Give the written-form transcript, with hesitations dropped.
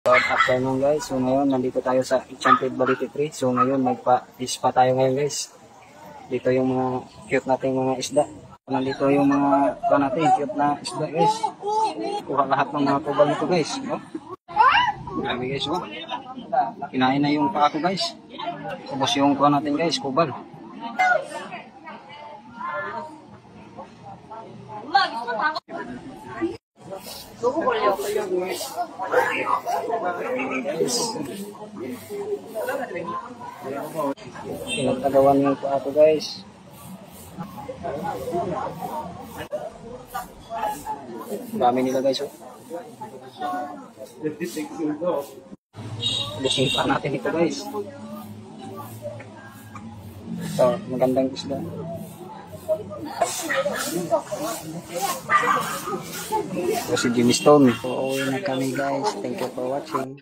Good afternoon guys. So ngayon nandito tayo sa Enchanted Balite Tree. So ngayon magpa-ispa tayo ngayon guys. Dito yung mga cute nating mga isda. Nandito yung mga cute na isda guys. Kuha lahat ng mga kubal nito guys. Oh. Grabe guys. Oh. Kinain na yung paa ko guys. Tapos yung kuha natin guys, kubal. Pinagtagawan yung pa ako guys. Dami nila guys. Lusin pa natin ito guys. Ito, magandang isda. Ito si Jimmy Stone. So, uwi na kami guys. Thank you for watching.